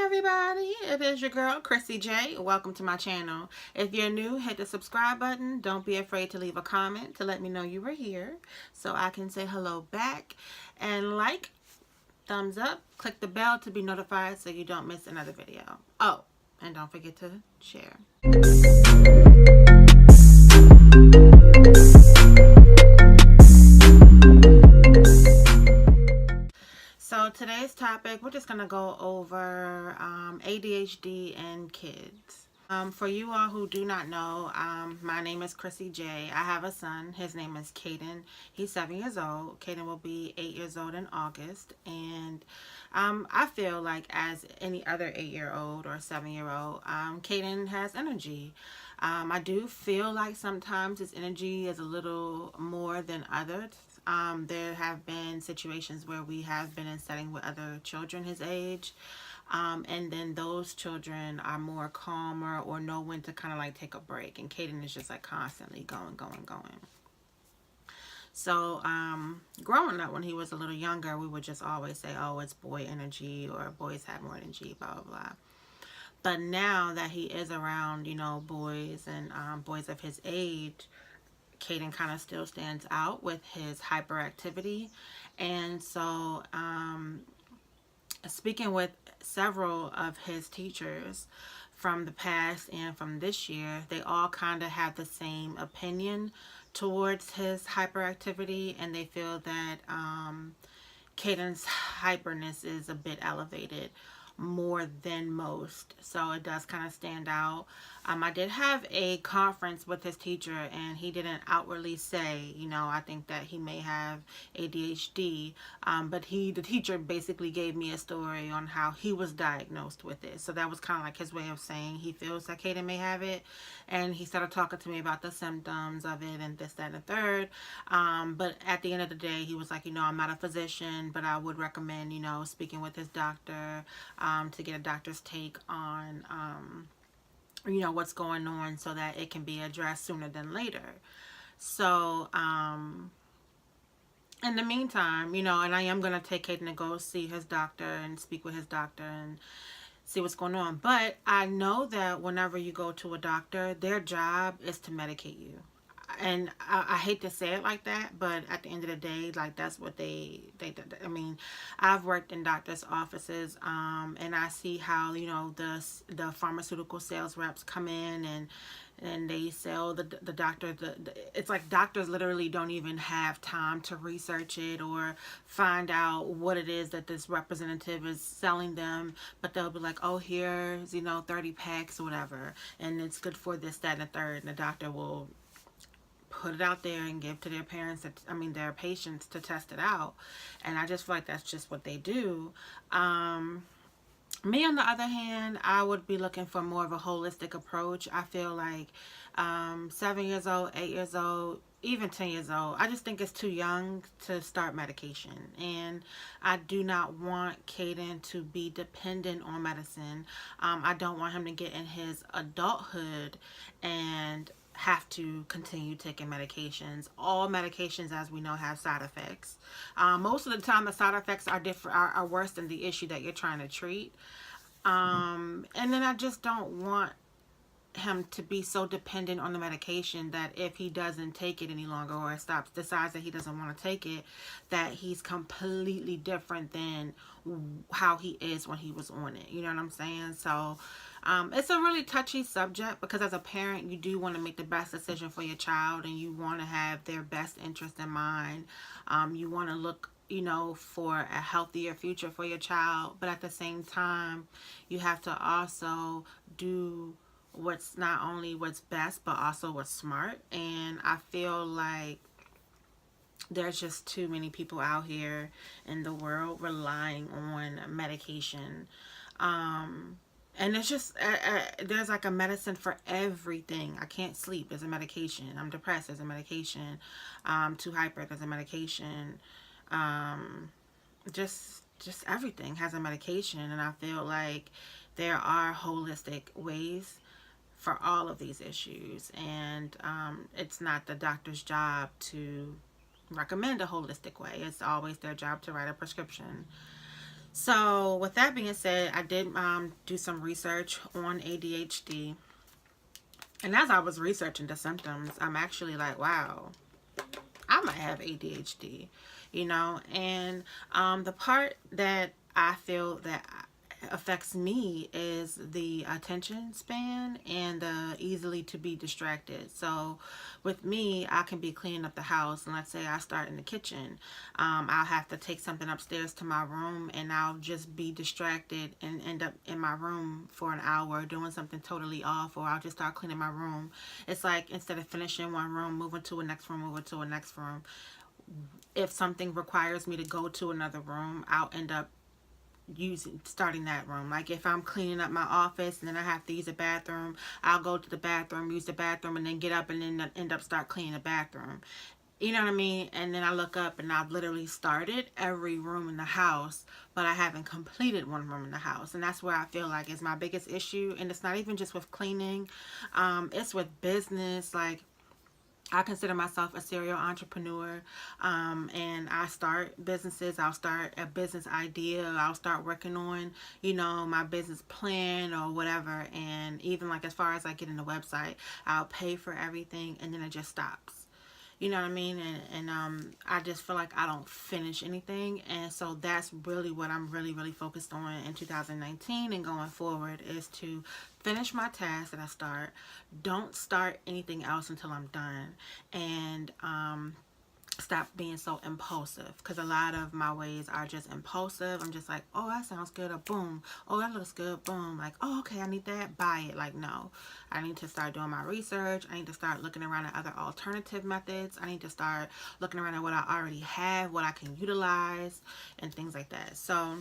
everybody, it is your girl Chrissy J. Welcome to my channel. If you're new, hit the subscribe button. Don't be afraid to leave a comment to let me know you were here so I can say hello back. And like, thumbs up, click the bell to be notified so you don't miss another video. Oh, and don't forget to share. So today's topic, we're just going to go over ADHD and kids. For you all who do not know, my name is Chrissy J. I have a son. His name is Caden. He's 7 years old. Caden will be 8 years old in August. And I feel like as any other 8-year-old or 7-year-old, Caden has energy. I do feel like sometimes his energy is a little more than others. There have been situations where we have been in setting with other children his age. And then those children are more calmer or know when to kind of like take a break. And Caden is just like constantly going. So, growing up when he was a little younger, we would just always say, oh, it's boy energy or boys have more energy, blah, blah, blah. But now that he is around, boys and boys of his age, Caden kind of still stands out with his hyperactivity. And so, speaking with several of his teachers from the past and from this year, they all kind of have the same opinion towards his hyperactivity, and they feel that Caden's hyperness is a bit elevated more than most, so it does kind of stand out. I did have a conference with his teacher, and he didn't outwardly say, I think that he may have ADHD, but the teacher basically gave me a story on how he was diagnosed with it. So that was kind of like his way of saying he feels that Caden may have it, and he started talking to me about the symptoms of it and this, that, and the third. But at the end of the day, he was like, I'm not a physician, but I would recommend, speaking with his doctor, to get a doctor's take on, what's going on so that it can be addressed sooner than later. So, in the meantime, and I am going to take Caden to go see his doctor and speak with his doctor and see what's going on. But I know that whenever you go to a doctor, their job is to medicate you. And I hate to say it like that, but at the end of the day, like that's what they I mean, I've worked in doctors' offices, and I see how the pharmaceutical sales reps come in and they sell the doctor. It's like doctors literally don't even have time to research it or find out what it is that this representative is selling them, but they'll be like, oh, here's 30 packs or whatever, and it's good for this, that, and the third, and the doctor will put it out there and give to their parents, their patients to test it out. And I just feel like that's just what they do. Me, on the other hand, I would be looking for more of a holistic approach. I feel like 7 years old, 8 years old, even 10 years old, I just think it's too young to start medication. And I do not want Caden to be dependent on medicine. I don't want him to get in his adulthood and have to continue taking medications. All medications, as we know, have side effects. Most of the time, the side effects are worse than the issue that you're trying to treat. And then I just don't want him to be so dependent on the medication that if he doesn't take it any longer or decides that he doesn't want to take it, that he's completely different than how he is when he was on it. You know what I'm saying? So it's a really touchy subject, because as a parent, you do want to make the best decision for your child, and you want to have their best interest in mind. You want to look for a healthier future for your child, but at the same time, you have to also do what's not only what's best, but also what's smart. And I feel like there's just too many people out here in the world relying on medication. And it's just, there's like a medicine for everything. I can't sleep, there's a medication. I'm depressed, there's a medication. Too hyper, there's a medication. Just everything has a medication. And I feel like there are holistic ways for all of these issues. And it's not the doctor's job to recommend a holistic way. It's always their job to write a prescription. So with that being said, I did do some research on ADHD. And as I was researching the symptoms, I'm actually like, wow, I might have ADHD, and the part that I feel that affects me is the attention span and the easily to be distracted. So with me, I can be cleaning up the house, and let's say I start in the kitchen. I'll have to take something upstairs to my room, and I'll just be distracted and end up in my room for an hour doing something totally off, or I'll just start cleaning my room. It's like instead of finishing one room, moving to a next room, moving to a next room. If something requires me to go to another room, I'll end up starting that room. Like if I'm cleaning up my office and then I have to use a bathroom, I'll go to the bathroom, use the bathroom, and then get up and then end up start cleaning the bathroom. You know what I mean? And then I look up and I've literally started every room in the house, but I haven't completed one room in the house. And that's where I feel like is my biggest issue. And it's not even just with cleaning, it's with business. Like I consider myself a serial entrepreneur, and I start businesses. I'll start a business idea. I'll start working on, my business plan or whatever. And even like as far as like getting the website, I'll pay for everything, and then it just stops. You know what I mean? And I just feel like I don't finish anything. And so that's really what I'm really, really focused on in 2019 and going forward is to finish my tasks that I start. Don't start anything else until I'm done. And stop being so impulsive, because a lot of my ways are just impulsive. I'm just like, oh, that sounds good, or boom, oh, that looks good, boom, like, oh, okay, I need that, buy it. Like, no, I need to start doing my research. I need to start looking around at other alternative methods. I need to start looking around at what I already have, what I can utilize, and things like that. So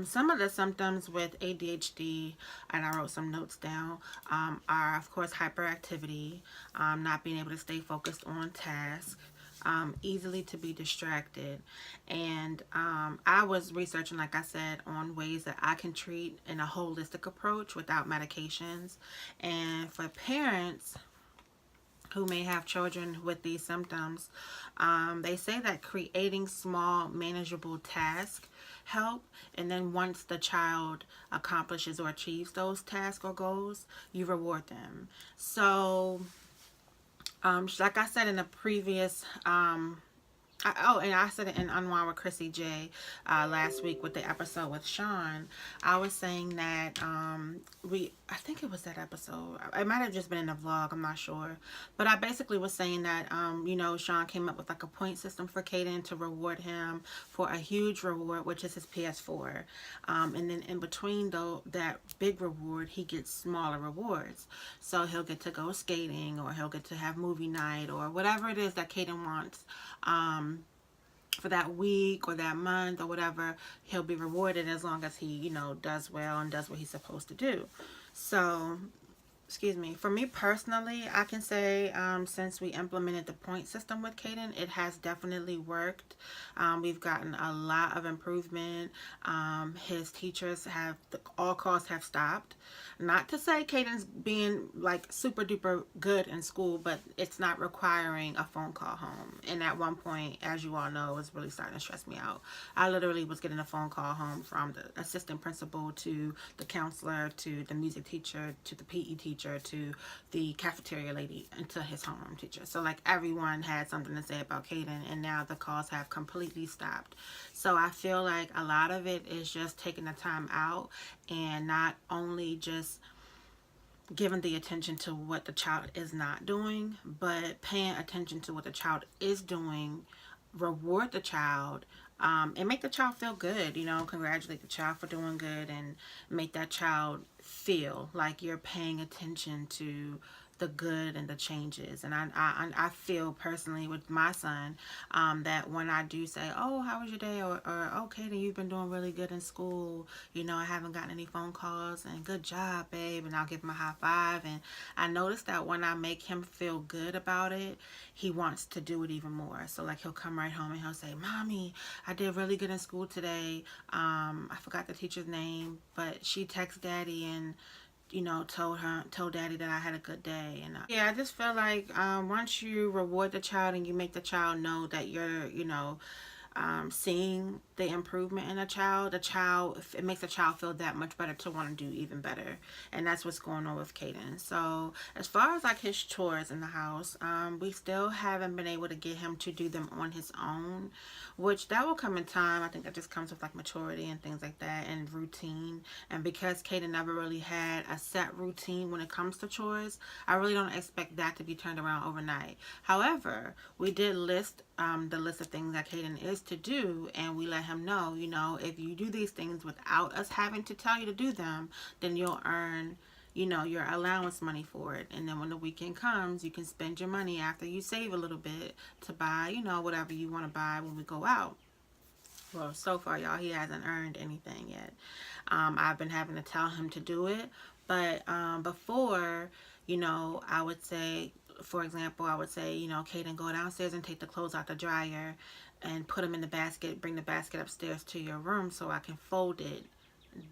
some of the symptoms with ADHD, and I wrote some notes down, are of course hyperactivity, not being able to stay focused on tasks, easily to be distracted. And I was researching, like I said, on ways that I can treat in a holistic approach without medications. And for parents who may have children with these symptoms, they say that creating small, manageable tasks help. And then once the child accomplishes or achieves those tasks or goals, you reward them. So, like I said in the previous and I said it in Unwind with Chrissy J last week with the episode with Sean. I was saying that I think it was that episode. It might have just been in the vlog. I'm not sure. But I basically was saying that, Sean came up with like a point system for Caden to reward him for a huge reward, which is his PS4. And then in between that big reward, he gets smaller rewards. So he'll get to go skating, or he'll get to have movie night, or whatever it is that Caden wants. For that week or that month or whatever, he'll be rewarded as long as he, does well and does what he's supposed to do. So, excuse me, for me personally, I can say since we implemented the point system with Caden, it has definitely worked. We've gotten a lot of improvement. His teachers all calls have stopped. Not to say Caden's being like super duper good in school, but it's not requiring a phone call home. And at one point, as you all know, it was really starting to stress me out. I literally was getting a phone call home from the assistant principal to the counselor to the music teacher to the PE teacher to the cafeteria lady and to his homeroom teacher. So like everyone had something to say about Caden, and now the calls have completely stopped. So I feel like a lot of it is just taking the time out and not only just giving the attention to what the child is not doing, but paying attention to what the child is doing, reward the child, and make the child feel good, congratulate the child for doing good, and make that child feel like you're paying attention to the good and the changes. And I feel personally with my son that when I do say, oh, how was your day, or okay, then you've been doing really good in school, I haven't gotten any phone calls, and good job, babe, and I'll give him a high five. And I noticed that when I make him feel good about it, he wants to do it even more. So like he'll come right home and he'll say, mommy, I did really good in school today. I forgot the teacher's name, but she texted daddy and told daddy that I had a good day. And yeah, I just feel like once you reward the child and you make the child know that you're seeing the improvement in a child, it makes a child feel that much better to want to do even better. And that's what's going on with Caden. So as far as like his chores in the house, we still haven't been able to get him to do them on his own, which that will come in time. I think that just comes with like maturity and things like that and routine. And because Caden never really had a set routine when it comes to chores, I really don't expect that to be turned around overnight. However, we did list the list of things that Caden is to do, and we let him know, if you do these things without us having to tell you to do them, then you'll earn, your allowance money for it. And then when the weekend comes, you can spend your money after you save a little bit to buy, whatever you want to buy when we go out. Well, so far, y'all, he hasn't earned anything yet. I've been having to tell him to do it. But before, I would say, for example, Kaden, go downstairs and take the clothes out the dryer and put them in the basket. Bring the basket upstairs to your room so I can fold it.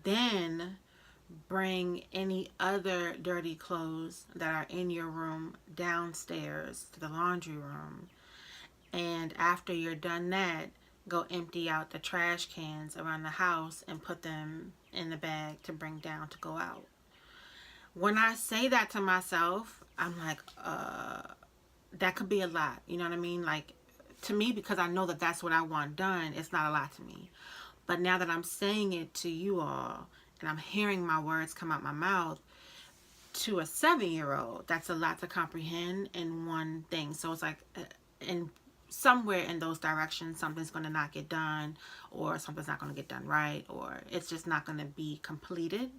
Then bring any other dirty clothes that are in your room downstairs to the laundry room. And after you're done that, go empty out the trash cans around the house and put them in the bag to bring down to go out. When I say that to myself, I'm like, that could be a lot. You know what I mean? Like, to me, because I know that that's what I want done, it's not a lot to me. But now that I'm saying it to you all, and I'm hearing my words come out my mouth, to a 7-year-old, that's a lot to comprehend in one thing. So it's like, in somewhere in those directions, something's going to not get done, or something's not going to get done right, or it's just not going to be completed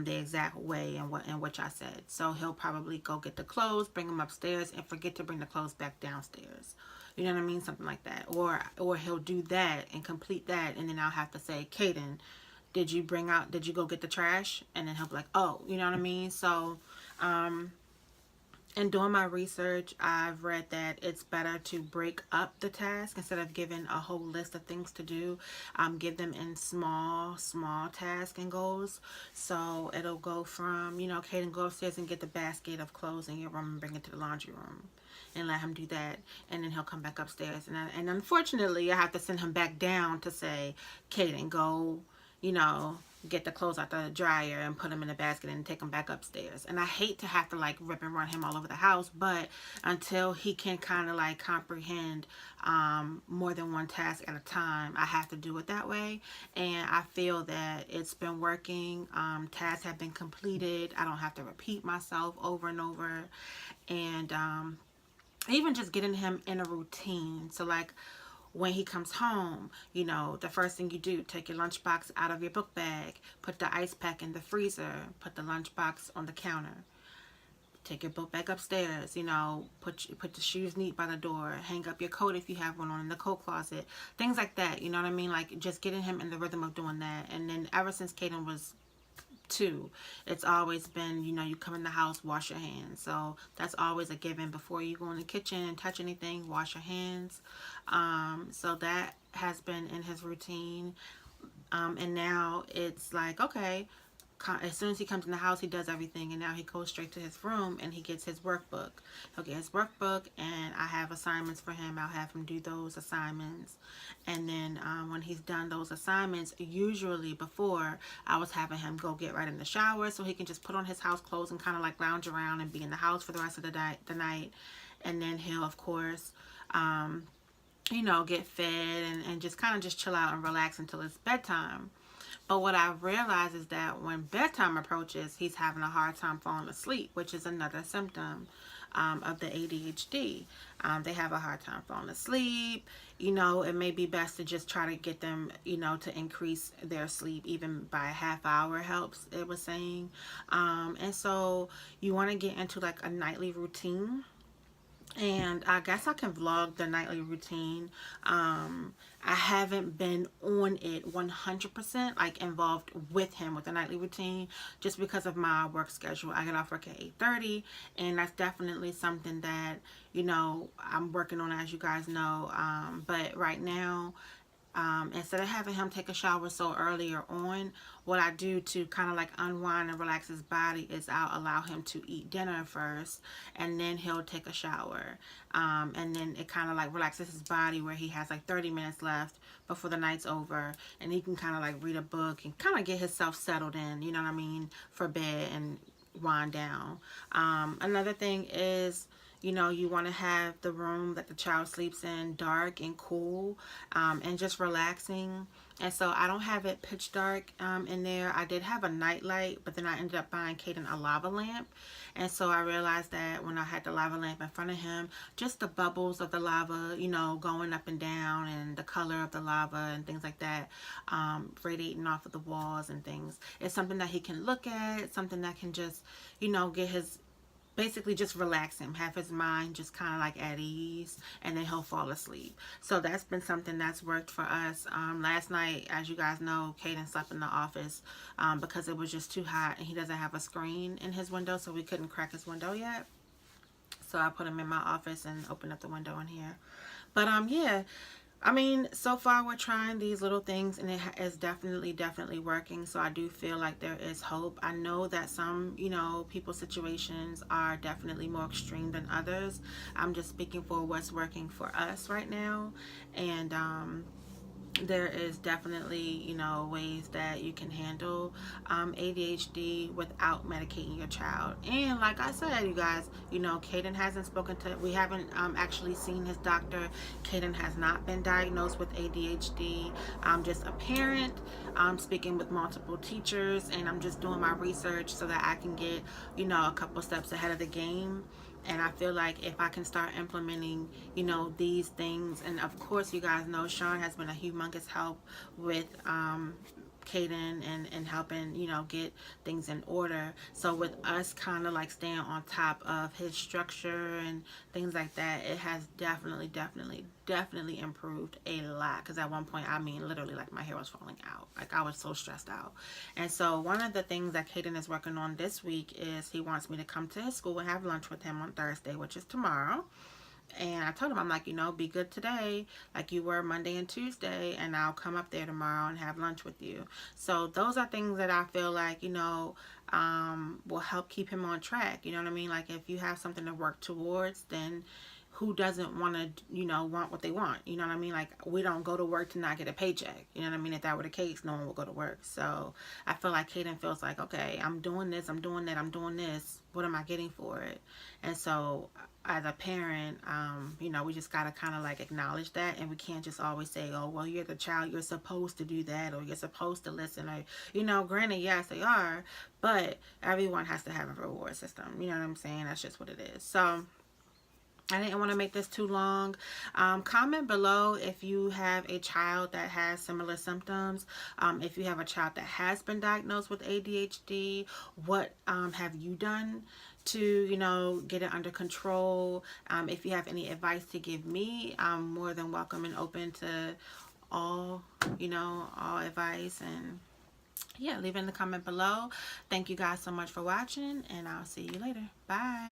the exact way in which I said. So he'll probably go get the clothes, bring them upstairs, and forget to bring the clothes back downstairs. You know what I mean? Something like that. Or he'll do that and complete that, and then I'll have to say, Caden, did you go get the trash? And then he'll be like, oh, you know what I mean? So, in doing my research, I've read that it's better to break up the task instead of giving a whole list of things to do. Give them in small tasks and goals. So it'll go from, Caden, go upstairs and get the basket of clothes in your room and bring it to the laundry room. And let him do that, and then he'll come back upstairs. And unfortunately, I have to send him back down to say, Caden, go, get the clothes out the dryer and put them in a basket and take them back upstairs. And I hate to have to like rip and run him all over the house, but until he can kind of like comprehend more than one task at a time, I have to do it that way. And I feel that it's been working. Tasks have been completed. I don't have to repeat myself over and over. And even just getting him in a routine. So like, when he comes home, the first thing you do, take your lunchbox out of your book bag, put the ice pack in the freezer, put the lunchbox on the counter, take your book bag upstairs, put the shoes neat by the door, hang up your coat if you have one on in the coat closet, things like that, you know what I mean? Like, just getting him in the rhythm of doing that. And then ever since Caden was 2, it's always been, you come in the house, wash your hands. So that's always a given. Before you go in the kitchen and touch anything, wash your hands. So that has been in his routine. And now it's like, okay, as soon as he comes in the house, he does everything, and now he goes straight to his room and he gets his workbook. He'll get his workbook, and I have assignments for him. I'll have him do those assignments, and then when he's done those assignments, usually before, I was having him go get right in the shower so he can just put on his house clothes and kind of like lounge around and be in the house for the rest of the night. And then he'll, of course, get fed and just kind of just chill out and relax until it's bedtime. But what I've realized is that when bedtime approaches, he's having a hard time falling asleep, which is another symptom of the ADHD. They have a hard time falling asleep. It may be best to just try to get them, to increase their sleep, even by a half hour helps, it was saying. And so you want to get into like a nightly routine. And I guess I can vlog the nightly routine. I haven't been on it 100%, like involved with him with the nightly routine, just because of my work schedule. I get off work at 8:30, and that's definitely something that, I'm working on, as you guys know. But right now, Instead of having him take a shower so earlier on, what I do to kind of like unwind and relax his body is I'll allow him to eat dinner first, and then he'll take a shower. And then it kind of like relaxes his body where he has like 30 minutes left before the night's over, and he can kind of like read a book and kind of get himself settled in, you know what I mean, for bed and wind down. Another thing is, you know, you want to have the room that the child sleeps in dark and cool, and just relaxing. And so I don't have it pitch dark in there. I did have a night light, but then I ended up buying Caden a lava lamp. And so I realized that when I had the lava lamp in front of him, just the bubbles of the lava, you know, going up and down, and the color of the lava and things like that, radiating off of the walls and things. It's something that he can look at. It's something that can just, you know, get his, basically just relax him, have his mind just kind of like at ease, and then he'll fall asleep. So that's been something that's worked for us. Last night, as you guys know, Caden slept in the office because it was just too hot, and he doesn't have a screen in his window, so we couldn't crack his window yet. So I put him in my office and opened up the window in here. But yeah, I mean, so far we're trying these little things, and it is definitely working. So I do feel like there is hope. I know that some, you know, people's situations are definitely more extreme than others. I'm just speaking for what's working for us right now. And there is definitely, you know, ways that you can handle ADHD without medicating your child. And like I said, you guys, you know, Caden hasn't spoken to, we haven't actually seen his doctor. Caden has not been diagnosed with ADHD. I'm just a parent. I'm speaking with multiple teachers, and I'm just doing my research so that I can get, you know, a couple steps ahead of the game. And I feel like if I can start implementing, you know, these things, and of course, you guys know Sean has been a humongous help with Caden and helping, you know, get things in order. So with us kind of like staying on top of his structure and things like that, it has definitely improved a lot. Because at one point, I mean, literally, like, my hair was falling out. Like, I was so stressed out. And so one of the things that Caden is working on this week is he wants me to come to his school and have lunch with him on Thursday, which is tomorrow. And I told him, I'm like, you know, be good today like you were Monday and Tuesday, and I'll come up there tomorrow and have lunch with you. So those are things that I feel like, you know, will help keep him on track. You know what I mean? Like, if you have something to work towards, then who doesn't want to, you know, want what they want? You know what I mean? Like, we don't go to work to not get a paycheck. You know what I mean? If that were the case, no one would go to work. So I feel like Caden feels like, okay, I'm doing this, I'm doing that, I'm doing this. What am I getting for it? And so as a parent, you know, we just got to kind of like acknowledge that. And we can't just always say, oh, well, you're the child, you're supposed to do that, or you're supposed to listen, or, you know, granted, yes, they are, but everyone has to have a reward system. You know what I'm saying? That's just what it is. So I didn't want to make this too long. Comment below if you have a child that has similar symptoms. If you have a child that has been diagnosed with ADHD, what have you done to, you know, get it under control? If you have any advice to give me, I'm more than welcome and open to all, you know, all advice. And yeah, leave it in the comment below. Thank you guys so much for watching, and I'll see you later. Bye.